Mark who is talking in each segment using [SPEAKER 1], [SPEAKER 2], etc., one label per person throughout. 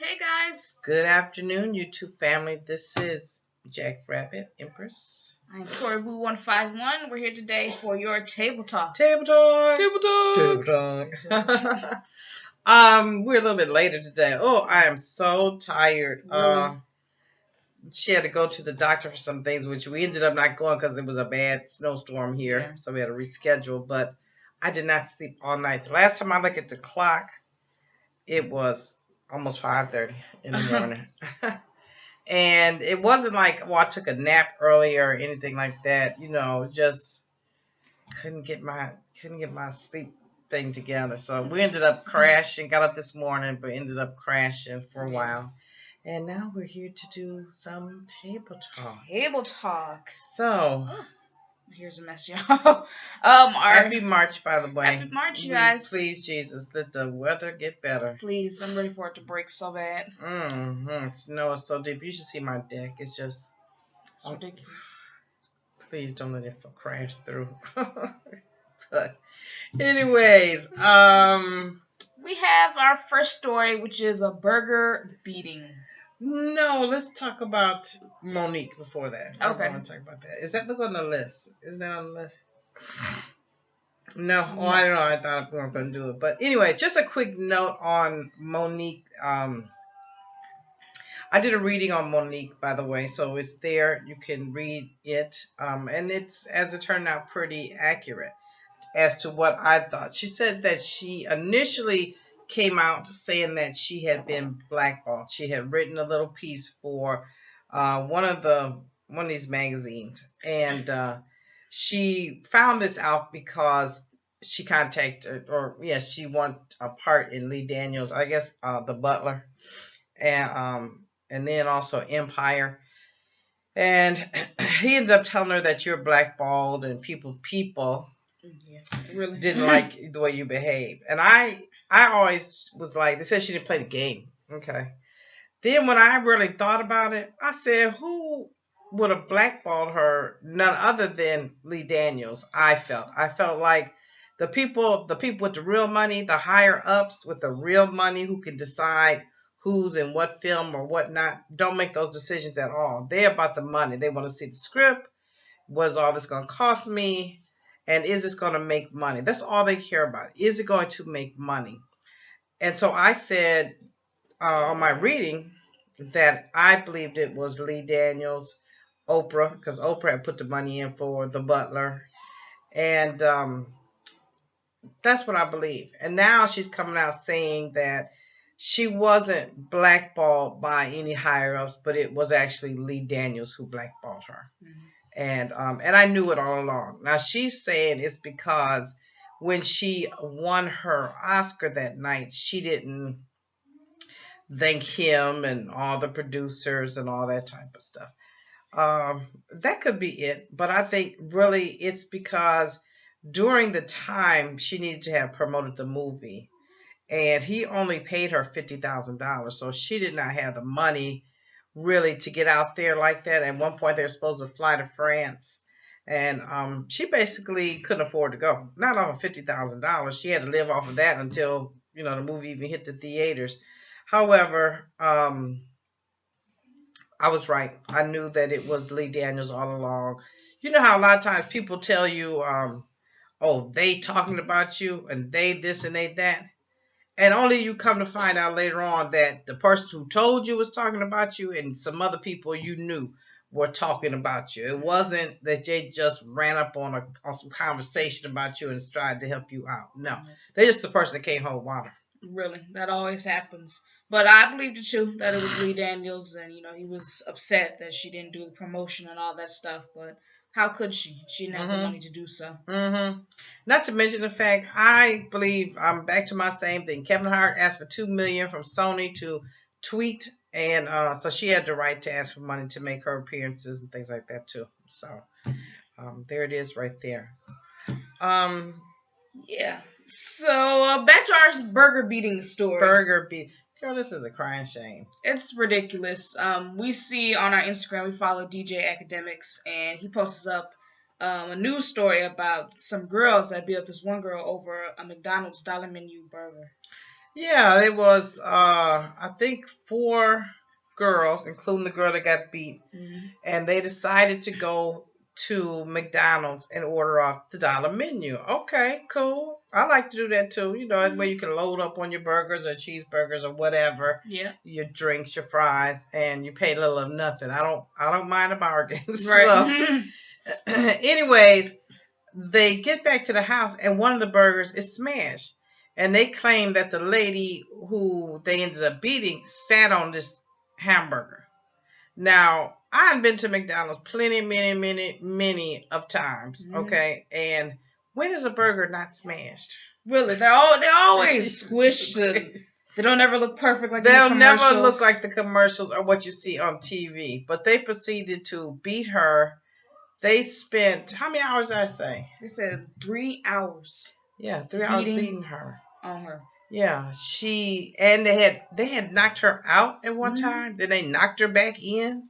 [SPEAKER 1] Hey guys,
[SPEAKER 2] Good afternoon, YouTube family. This is Jackrabbit Empress.
[SPEAKER 1] I'm Tori Boo 151. We're here today for your table talk.
[SPEAKER 2] Table talk.
[SPEAKER 1] Table talk.
[SPEAKER 2] Table talk. We're a little bit later today. Oh, I am so tired.
[SPEAKER 1] Really?
[SPEAKER 2] She had to go to the doctor for some things, which we ended up not going because it was a bad snowstorm here,
[SPEAKER 1] Yeah.
[SPEAKER 2] so we had to reschedule. But I did not sleep all night. The last time I looked at the clock, it was almost 5:30 in the morning. And it wasn't like, I took a nap earlier or anything like that. Just couldn't get my sleep thing together. So we ended up crashing. Got up this morning, but ended up crashing for a while. And now we're here to do some table talk.
[SPEAKER 1] Table talk.
[SPEAKER 2] So
[SPEAKER 1] here's a mess, y'all.
[SPEAKER 2] Happy March, by the way.
[SPEAKER 1] Happy March, you guys.
[SPEAKER 2] Please, Jesus, let the weather get better.
[SPEAKER 1] Please, I'm ready for it to break so bad.
[SPEAKER 2] Snow is so deep. You should see my deck. It's just
[SPEAKER 1] ridiculous.
[SPEAKER 2] Please don't let it crash through. But anyways,
[SPEAKER 1] we have our first story, which is a burger beating.
[SPEAKER 2] No, let's talk about Monique before that.
[SPEAKER 1] Okay.
[SPEAKER 2] I want to talk about that. Is that look on the list? Is that on the list? No. Oh, I don't know. I thought we weren't going to do it. But anyway, just a quick note on Monique. I did a reading on Monique, by the way, so it's there. You can read it. And it's, as it turned out, pretty accurate as to what I thought. She said that she initially came out saying that she had been blackballed. She had written a little piece for one of these magazines, and she found this out because she contacted, she wanted a part in Lee Daniels, I guess, The Butler, and then also Empire. And he ends up telling her that you're blackballed and people
[SPEAKER 1] really
[SPEAKER 2] didn't like the way you behave. And I always was like, they said she didn't play the game. Okay. Then when I really thought about it, I said, who would have blackballed her? None other than Lee Daniels. I felt like the people with the real money, the higher ups with the real money who can decide who's in what film or whatnot, don't make those decisions at all. They're about the money. They want to see the script. What is all this going to cost me? And is this going to make money? That's all they care about. Is it going to make money? And so I said on my reading that I believed it was Lee Daniels, Oprah, because Oprah had put the money in for The Butler. And that's what I believe. And now she's coming out saying that she wasn't blackballed by any higher ups, but it was actually Lee Daniels who blackballed her. And I knew it all along. Now she's saying it's because when she won her Oscar that night, she didn't thank him and all the producers and all that type of stuff. That could be it, but I think really it's because during the time she needed to have promoted the movie, and he only paid her $50,000, so she did not have the money really to get out there like that. At one point, they were supposed to fly to France, and she basically couldn't afford to go. Not off of $50,000. She had to live off of that until the movie even hit the theaters. However, I was right. I knew that it was Lee Daniels all along. You know how a lot of times people tell you, oh, they talking about you, and they this and they that. And only you come to find out later on that the person who told you was talking about you and some other people you knew were talking about you. It wasn't that they just ran up on some conversation about you and tried to help you out. No, they're just the person that can't hold water.
[SPEAKER 1] Really, that always happens. But I believed it too, that it was Lee Daniels, and he was upset that she didn't do the promotion and all that stuff. But how could she? She didn't have the money to do so.
[SPEAKER 2] Not to mention the fact, I believe, I'm back to my same thing. Kevin Hart asked for $2 million from Sony to tweet, and so she had the right to ask for money to make her appearances and things like that too. So there it is right there.
[SPEAKER 1] Yeah. So back to our burger beating story.
[SPEAKER 2] Girl, this is a crying shame.
[SPEAKER 1] It's ridiculous. We see on our Instagram, we follow DJ Academics, and he posts up a news story about some girls that beat up this one girl over a McDonald's dollar menu burger.
[SPEAKER 2] Yeah, it was I think four girls, including the girl that got beat, and they decided to go to McDonald's and order off the dollar menu. Okay, cool. I like to do that too. You know, that way you can load up on your burgers or cheeseburgers or whatever.
[SPEAKER 1] Yeah.
[SPEAKER 2] Your drinks, your fries, and you pay little of nothing. I don't mind a bargain.
[SPEAKER 1] Right.
[SPEAKER 2] So anyways, they get back to the house and one of the burgers is smashed. And they claim that the lady who they ended up beating sat on this hamburger. Now, I've been to McDonald's plenty, many of times. Okay, and when is a burger not smashed?
[SPEAKER 1] Really, they're always squished. They don't ever look perfect like
[SPEAKER 2] they'll
[SPEAKER 1] in the
[SPEAKER 2] never look like the commercials or what you see on TV. But they proceeded to beat her. They spent how many hours did I say?
[SPEAKER 1] They said 3 hours.
[SPEAKER 2] Yeah, 3 hours beating her.
[SPEAKER 1] On her.
[SPEAKER 2] Yeah, they had knocked her out at one time. Then they knocked her back in.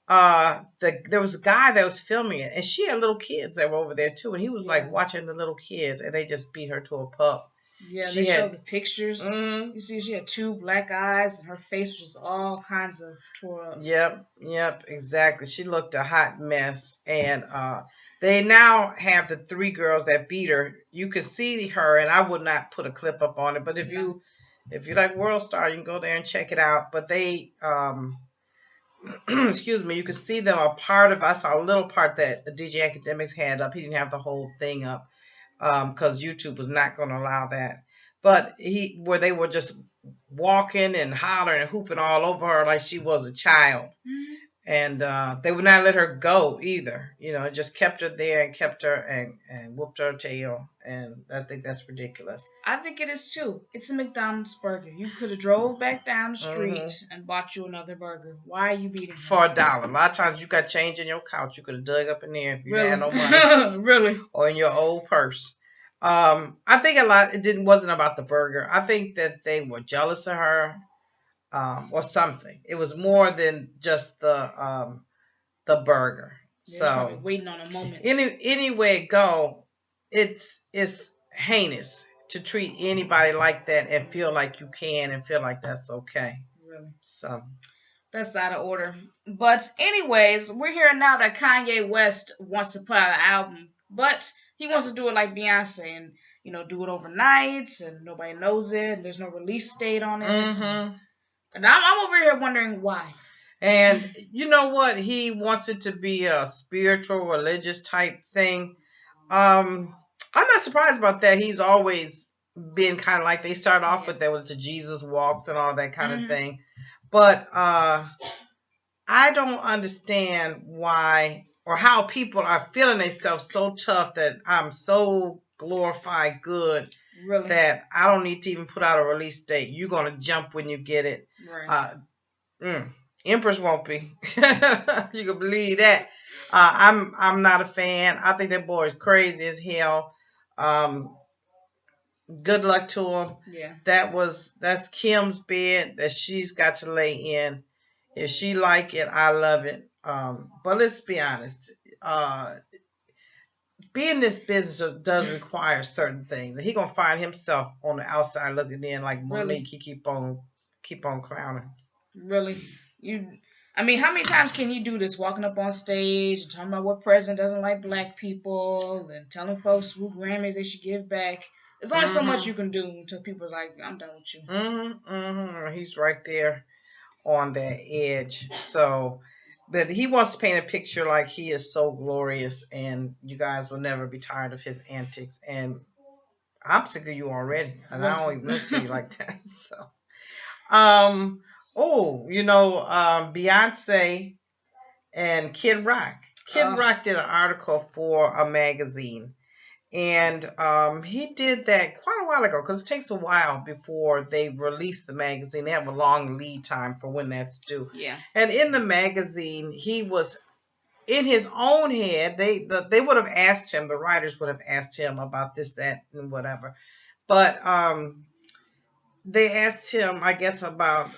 [SPEAKER 2] There was a guy that was filming it, and she had little kids that were over there too, and he was like watching the little kids, and they just beat her to a pulp.
[SPEAKER 1] Yeah, they showed the pictures. You see, she had 2 black eyes, and her face was just all kinds of tore up.
[SPEAKER 2] Yep, exactly. She looked a hot mess, and they now have the 3 girls that beat her. You could see her, and I would not put a clip up on it, but if you like World Star, you can go there and check it out. But they excuse me, you could see them a part of. I saw a little part that DJ Academics had up. He didn't have the whole thing up because YouTube was not going to allow that. But where they were just walking and hollering and hooping all over her like she was a child. And they would not let her go either. You know, just kept her there and kept her and whooped her tail. And I think that's ridiculous.
[SPEAKER 1] I think it is too. It's a McDonald's burger. You could have drove back down the street and bought you another burger. Why are you beating her?
[SPEAKER 2] For $1. A lot of times you got change in your couch. You could have dug up in there if you had no money.
[SPEAKER 1] Really?
[SPEAKER 2] Or in your old purse. I think it wasn't about the burger. I think that they were jealous of her. Or something. It was more than just the burger. So
[SPEAKER 1] waiting on a moment.
[SPEAKER 2] Any way it go, it's heinous to treat anybody like that and feel like you can and feel like that's okay.
[SPEAKER 1] Really.
[SPEAKER 2] So
[SPEAKER 1] that's out of order. But anyways, we're hearing now that Kanye West wants to put out an album, but he wants to do it like Beyonce and do it overnight and nobody knows it and there's no release date on it. And I'm over here wondering why.
[SPEAKER 2] And you know what? He wants it to be a spiritual, religious type thing. I'm not surprised about that. He's always been kind of like they started off with that with the Jesus walks and all that kind of thing. But I don't understand why or how people are feeling themselves so tough that I'm so glorified good. Really? That I don't need to even put out a release date. You're gonna jump when you get it. Right. Empress won't be. You can believe that. I'm not a fan. I think that boy is crazy as hell. Good luck to him. Yeah. That's Kim's bed that she's got to lay in. If she like it, I love it. But let's be honest. Being in this business does require certain things, and he gonna find himself on the outside looking in like Monique. Really? He keep on clowning.
[SPEAKER 1] Really, how many times can you do this? Walking up on stage and talking about what president doesn't like black people, and telling folks who Grammys they should give back. There's only so much you can do until people are like, "I'm done with you."
[SPEAKER 2] He's right there on that edge. So. But he wants to paint a picture like he is so glorious and you guys will never be tired of his antics. And I'm sick of you already. And I don't even listen to you like that. So, Beyonce and Kid Rock. Kid Rock did an article for a magazine. And he did that quite a while ago because it takes a while before they release the magazine. They have a long lead time for when that's due. Yeah. And in the magazine, he was in his own head. They would have asked him, the writers would have asked him about this, that, and whatever. But they asked him, I guess, about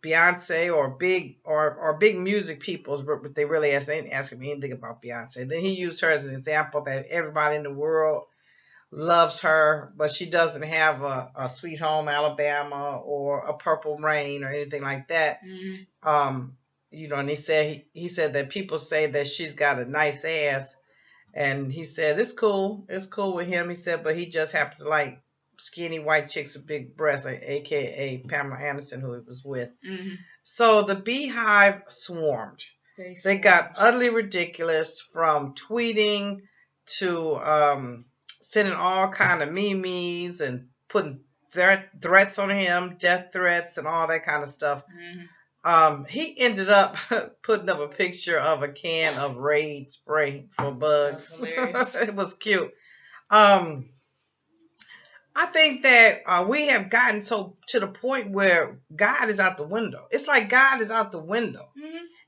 [SPEAKER 2] Beyonce or big music people, but they didn't ask him anything about Beyonce. Then he used her as an example that everybody in the world loves her, but she doesn't have a Sweet Home Alabama or a Purple Rain or anything like that. You know, and he said that people say that she's got a nice ass, and he said it's cool with him. He said, but he just happens to like skinny white chicks with big breasts, like AKA Pamela Anderson, who he was with. So the Beehive swarmed. They got utterly ridiculous, from tweeting to sending all kind of memes and putting threats on him, death threats and all that kind of stuff. He ended up putting up a picture of a can of Raid spray for bugs. It was cute. I think that we have gotten so to the point where God is out the window. It's like God is out the window.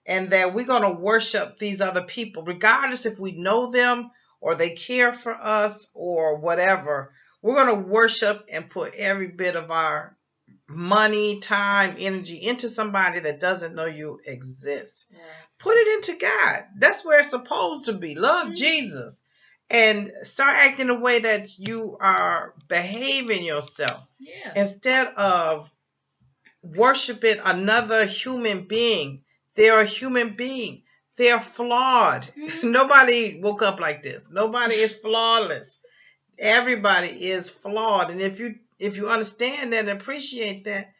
[SPEAKER 2] And that we're going to worship these other people, regardless if we know them or they care for us or whatever. We're going to worship and put every bit of our money, time, energy into somebody that doesn't know you exist. Put it into God. That's where it's supposed to be. Love Jesus. And start acting the way that you are behaving yourself. Instead of worshiping another human being. They're a human being. They're flawed. Nobody woke up like this. Nobody is flawless. Everybody is flawed. And if you understand that and appreciate that,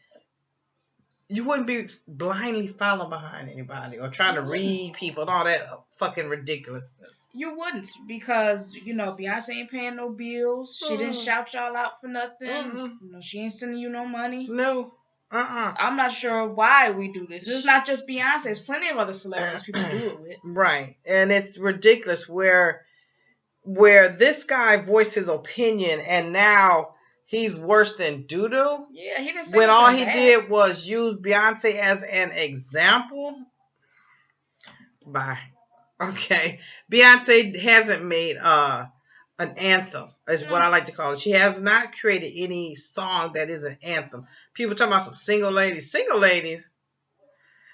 [SPEAKER 2] you wouldn't be blindly following behind anybody or trying to read people and all that fucking ridiculousness.
[SPEAKER 1] You wouldn't, because, you know, Beyonce ain't paying no bills. She didn't shout y'all out for nothing. You know, she ain't sending you no money.
[SPEAKER 2] No.
[SPEAKER 1] I'm not sure why we do this. It's not just Beyonce. There's plenty of other celebrities people do it with.
[SPEAKER 2] Right. And it's ridiculous where this guy voiced his opinion and now he's worse than doo-doo.
[SPEAKER 1] Yeah, he didn't say
[SPEAKER 2] when all he
[SPEAKER 1] bad.
[SPEAKER 2] did was use Beyonce as an example. Bye. Okay. Beyonce hasn't made an anthem, is what I like to call it. She has not created any song that is an anthem. People talking about some single ladies. Single ladies.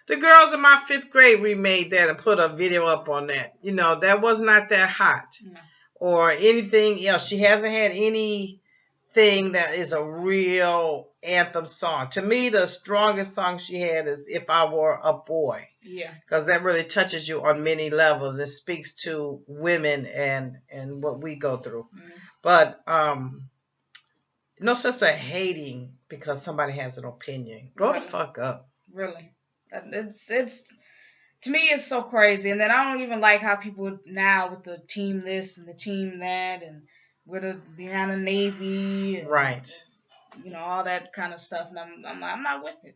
[SPEAKER 2] The girls in my 5th grade remade that and put a video up on that. You know, that was not that hot.
[SPEAKER 1] No.
[SPEAKER 2] Or anything else. She hasn't had anything that is a real anthem song. To me, the strongest song she had is If I Were a Boy.
[SPEAKER 1] Yeah.
[SPEAKER 2] Because that really touches you on many levels. It speaks to women and what we go through. But no sense of hating because somebody has an opinion. Grow the fuck up.
[SPEAKER 1] Really. It's to me, it's so crazy. And then I don't even like how people now with the team this and the team that and we're the behind the Navy. And,
[SPEAKER 2] right.
[SPEAKER 1] You know, all that kind of stuff. And I'm not with it.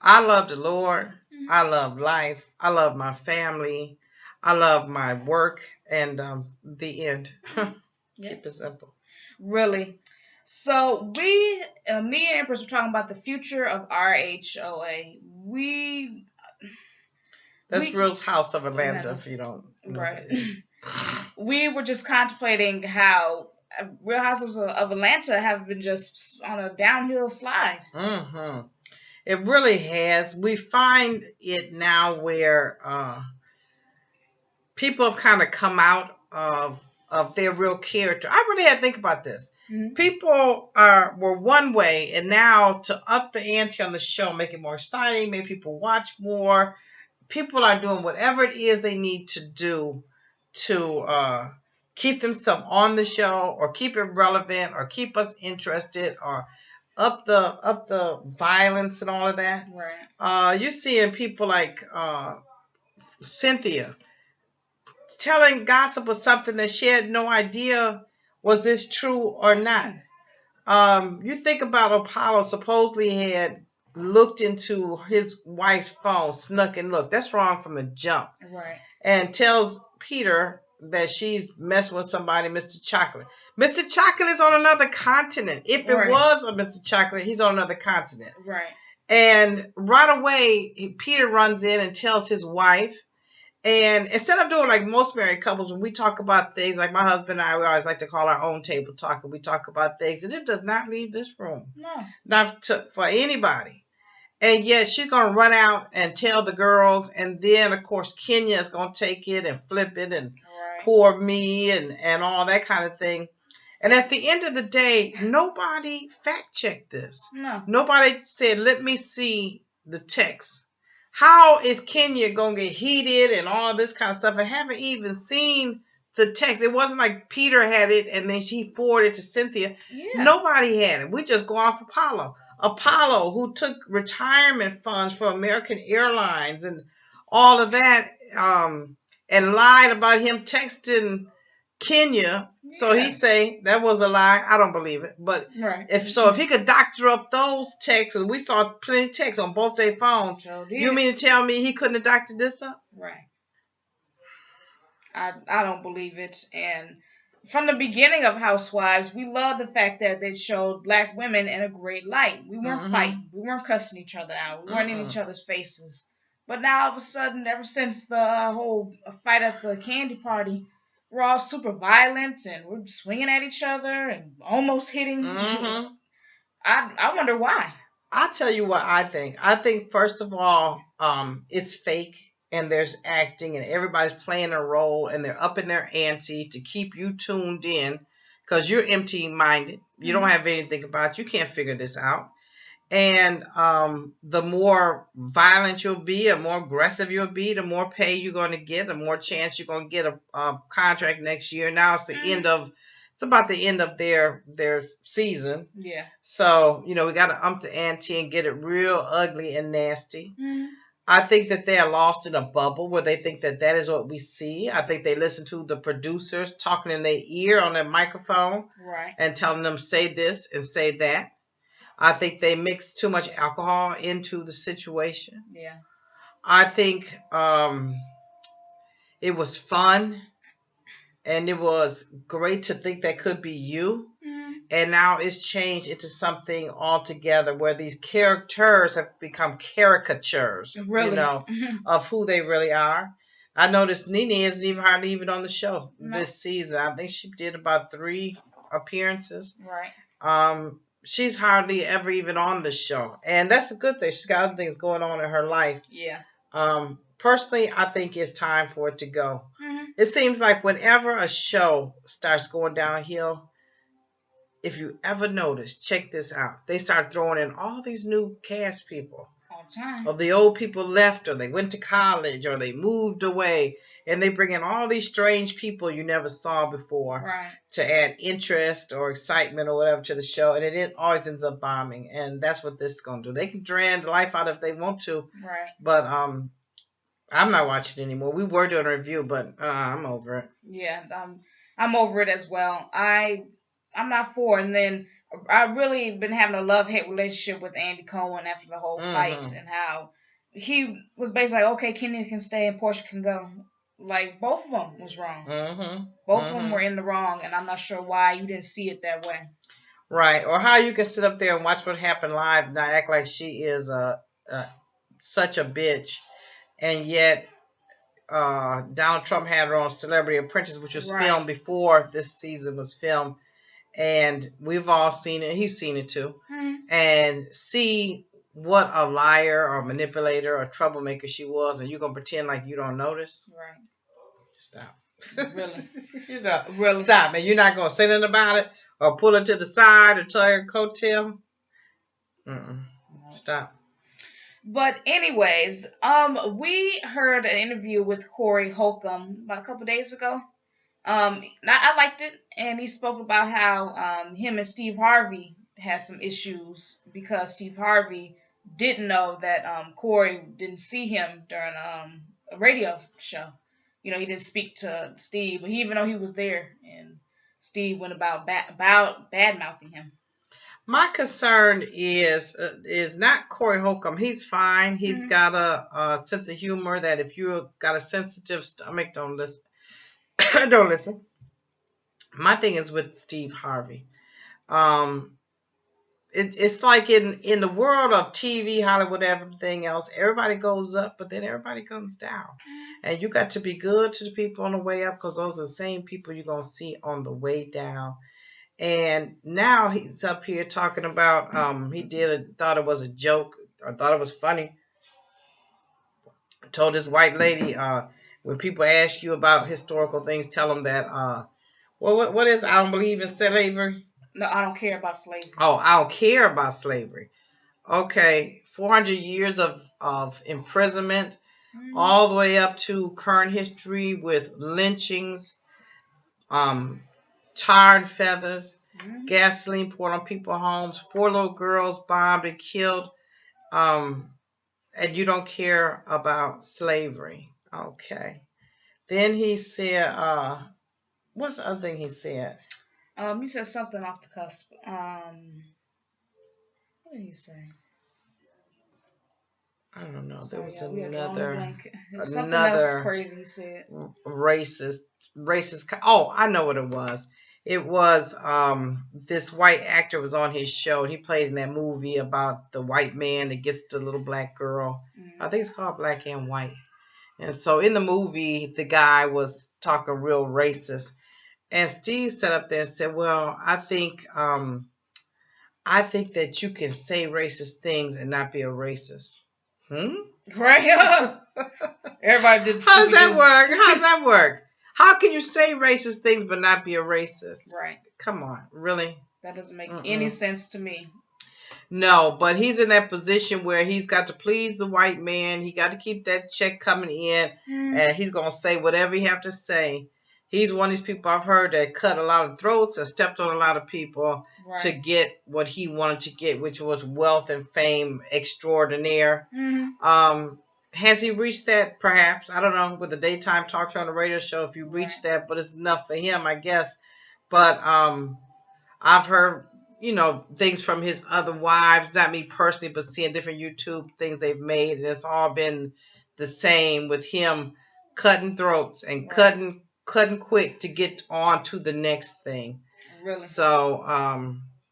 [SPEAKER 2] I love the Lord. I love life. I love my family. I love my work. And the end. Keep it simple.
[SPEAKER 1] Really. So me and Empress were talking about the future of RHOA. That's
[SPEAKER 2] Real House of Atlanta, if you don't know.
[SPEAKER 1] Right. We were just contemplating how Real Houses of Atlanta have been just on a downhill slide.
[SPEAKER 2] It really has. We find it now where people have kind of come out of their real character. I really had to think about this. People were one way, and now to up the ante on the show, make it more exciting, make people watch more, people are doing whatever it is they need to do to keep themselves on the show or keep it relevant or keep us interested or up the violence and all of that.
[SPEAKER 1] Right.
[SPEAKER 2] You're seeing people like Cynthia telling gossip of something that she had no idea was this true or not. You think about Apollo supposedly had looked into his wife's phone, snuck and looked. That's wrong from the jump.
[SPEAKER 1] Right.
[SPEAKER 2] And tells Peter that she's messing with somebody, Mr. Chocolate. Mr. Chocolate is on another continent. If it was a Mr. Chocolate, he's on another continent.
[SPEAKER 1] Right.
[SPEAKER 2] And right away, Peter runs in and tells his wife. And instead of doing like most married couples, when we talk about things, like my husband and I, we always like to call our own table talk, and we talk about things, and it does not leave this room.
[SPEAKER 1] No.
[SPEAKER 2] Not for anybody. And yet she's going to run out and tell the girls, and then, of course, Kenya is going to take it and flip it and poor me and all that kind of thing. And at the end of the day, nobody fact checked this.
[SPEAKER 1] No.
[SPEAKER 2] Nobody said, let me see the text. How is Kenya going to get heated and all this kind of stuff? I haven't even seen the text. It wasn't like Peter had it and then she forwarded to Cynthia.
[SPEAKER 1] Yeah.
[SPEAKER 2] Nobody had it. We just go off Apollo. Apollo, who took retirement funds for American Airlines and all of that, and lied about him texting Kenya. Yeah. So he say that was a lie. I don't believe it. But
[SPEAKER 1] right.
[SPEAKER 2] if he could doctor up those texts, and we saw plenty of texts on both their phones, sure you mean to tell me he couldn't have doctored this up?
[SPEAKER 1] Right. I don't believe it. And from the beginning of Housewives, we love the fact that they showed black women in a great light. We weren't fighting. We weren't cussing each other out. We weren't in each other's faces. But now all of a sudden, ever since the whole fight at the candy party, we're all super violent and we're swinging at each other and almost hitting. I wonder why.
[SPEAKER 2] I'll tell you what I think. I think, first of all, it's fake. And there's acting and everybody's playing a role and they're upping their ante to keep you tuned in because you're empty-minded. You don't have anything about you. You can't figure this out. And the more violent you'll be, the more aggressive you'll be, the more pay you're going to get, the more chance you're going to get a contract next year. Now it's it's about the end of their season.
[SPEAKER 1] Yeah.
[SPEAKER 2] So, we got to ump the ante and get it real ugly and nasty. I think that they are lost in a bubble where they think that is what we see. I think they listen to the producers talking in their ear on their microphone and telling them say this and say that. I think they mix too much alcohol into the situation.
[SPEAKER 1] Yeah.
[SPEAKER 2] I think it was fun and it was great to think that could be you. And now it's changed into something altogether where these characters have become caricatures, of who they really are. I noticed Nene isn't hardly even on the show this season. I think she did about 3 appearances.
[SPEAKER 1] Right.
[SPEAKER 2] She's hardly ever even on the show. And that's a good thing. She's got other things going on in her life.
[SPEAKER 1] Yeah.
[SPEAKER 2] Personally, I think it's time for it to go. It seems like whenever a show starts going downhill, if you ever notice, check this out. They start throwing in all these new cast people.
[SPEAKER 1] All the time.
[SPEAKER 2] Or the old people left, or they went to college, or they moved away. And they bring in all these strange people you never saw before to add interest or excitement or whatever to the show. And it always ends up bombing. And that's what this is going to do. They can drain the life out if they want to.
[SPEAKER 1] Right.
[SPEAKER 2] But I'm not watching it anymore. We were doing a review, but I'm over it.
[SPEAKER 1] Yeah, I'm over it as well. I'm not for it. And then I've really been having a love-hate relationship with Andy Cohen after the whole fight and how he was basically like, okay, Kenya can stay and Portia can go. Like, both of them was wrong. Both of them were in the wrong, and I'm not sure why you didn't see it that way.
[SPEAKER 2] Right. Or how you can sit up there and watch what happened live and not act like she is such a bitch. And yet Donald Trump had her on Celebrity Apprentice, which was filmed before this season was filmed. And we've all seen it. He's seen it too. And see what a liar or manipulator or troublemaker she was. And you're going to pretend like you don't notice?
[SPEAKER 1] Right.
[SPEAKER 2] Stop.
[SPEAKER 1] Really? Really?
[SPEAKER 2] Stop. And you're not going to say nothing about it or pull her to the side or tell her coattail? Stop.
[SPEAKER 1] But anyways, we heard an interview with Corey Holcomb about a couple days ago. I liked it, and he spoke about how him and Steve Harvey had some issues because Steve Harvey didn't know that Corey didn't see him during a radio show. He didn't speak to Steve, but even though he was there, and Steve went about bad-mouthing him.
[SPEAKER 2] My concern is not Corey Holcomb. He's fine. He's got a sense of humor that if you got a sensitive stomach, don't listen. Don't listen. My thing is with Steve Harvey. It's like in the world of TV, Hollywood, everything else, everybody goes up, but then everybody comes down. And you got to be good to the people on the way up because those are the same people you're going to see on the way down. And now he's up here talking about thought it was a joke or thought it was funny. Told this white lady, when people ask you about historical things, tell them that Well, what is I don't believe in slavery?
[SPEAKER 1] No, I don't care about slavery.
[SPEAKER 2] Oh, I don't care about slavery. Okay, 400 years of imprisonment, all the way up to current history with lynchings, um, tar and feathers, gasoline poured on people's homes, 4 little girls bombed and killed, um, and you don't care about slavery. Okay. Then he said, what's the other thing he said?
[SPEAKER 1] He said something off the cusp. What did he say?
[SPEAKER 2] I don't know.
[SPEAKER 1] Sorry,
[SPEAKER 2] There was
[SPEAKER 1] we had drawn a
[SPEAKER 2] another
[SPEAKER 1] blank. Something else crazy he said.
[SPEAKER 2] Racist. Oh, I know what it was. It was this white actor was on his show. He played in that movie about the white man that gets the little black girl. I think it's called Black and White. And so in the movie, the guy was talking real racist. And Steve sat up there and said, "Well, I think that you can say racist things and not be a racist."
[SPEAKER 1] Right. Everybody did.
[SPEAKER 2] How does that work? How does that work? How can you say racist things but not be a racist?
[SPEAKER 1] Right.
[SPEAKER 2] Come on, really?
[SPEAKER 1] That doesn't make any sense to me.
[SPEAKER 2] No, but he's in that position where he's got to please the white man. He got to keep that check coming in, and he's gonna say whatever he have to say. He's one of these people I've heard that cut a lot of throats and stepped on a lot of people to get what he wanted to get, which was wealth and fame extraordinaire. Has he reached that? Perhaps. I don't know. With the daytime talk show on the radio show, if you reach that, but it's enough for him, I guess. But I've heard, things from his other wives, not me personally, but seeing different YouTube things they've made, and it's all been the same with him cutting throats and cutting quick to get on to the next thing.
[SPEAKER 1] Really?
[SPEAKER 2] So,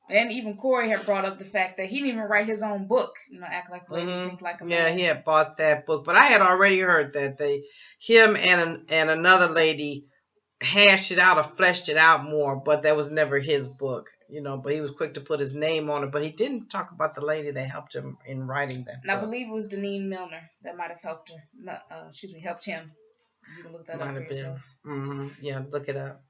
[SPEAKER 1] and even Corey had brought up the fact that he didn't even write his own book. Act like a lady, think like a man.
[SPEAKER 2] Yeah, he had bought that book, but I had already heard that him and another lady hashed it out or fleshed it out more, but that was never his book. But he was quick to put his name on it, but he didn't talk about the lady that helped him in writing that
[SPEAKER 1] book. I believe it was Deneen Milner that might have helped her. Helped him. You can look that up for yourself.
[SPEAKER 2] Yeah, look it up.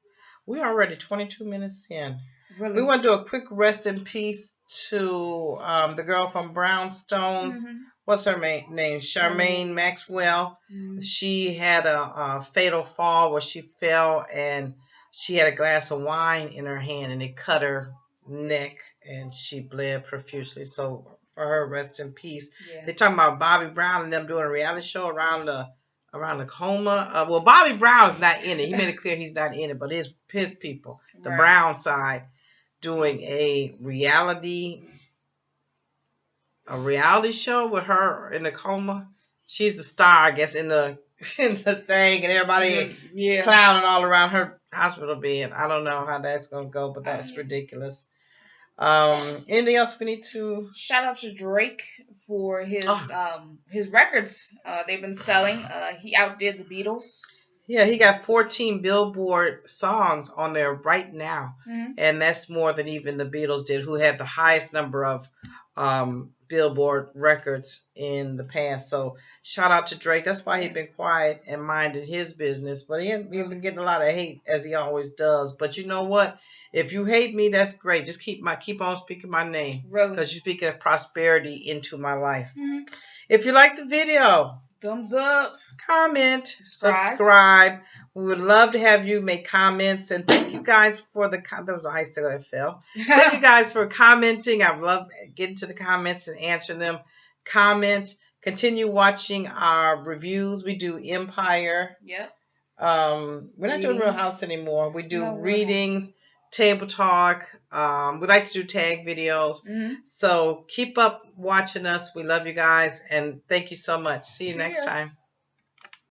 [SPEAKER 2] We're already 22 minutes in.
[SPEAKER 1] Really?
[SPEAKER 2] We want to do a quick rest in peace to the girl from Brownstones. What's her name? Charmaine Maxwell. She had a fatal fall where she fell and she had a glass of wine in her hand and it cut her neck and she bled profusely. So for her, rest in peace. Yeah. They're talking about Bobby Brown and them doing a reality show around the coma. Well, Bobby Brown is not in it. He made it clear he's not in it, but his people, the Brown side, doing a reality show with her in the coma. She's the star, I guess, in the thing, and everybody clowning all around her hospital bed. I don't know how that's gonna go, but that's ridiculous. Anything else we need to
[SPEAKER 1] shout out to Drake for his records they've been selling. He outdid the Beatles.
[SPEAKER 2] Yeah, he got 14 Billboard songs on there right now, and that's more than even the Beatles did, who had the highest number of Billboard records in the past. So shout out to Drake. That's why he's been quiet and minded his business, but he's been getting a lot of hate as he always does. But you know what? If you hate me, that's great. Just keep on speaking my name, because you're speaking prosperity into my life. If you like the video,
[SPEAKER 1] thumbs up,
[SPEAKER 2] comment, subscribe. We would love to have you make comments, and thank you guys for there was an icicle that fell. Thank you guys for commenting. I love getting to the comments and answering them. Comment. Continue watching our reviews. We do Empire.
[SPEAKER 1] Yep.
[SPEAKER 2] We're not doing Real House anymore. We do readings, table talk. We like to do tag videos. So keep up watching us. We love you guys, and thank you so much. See you next time.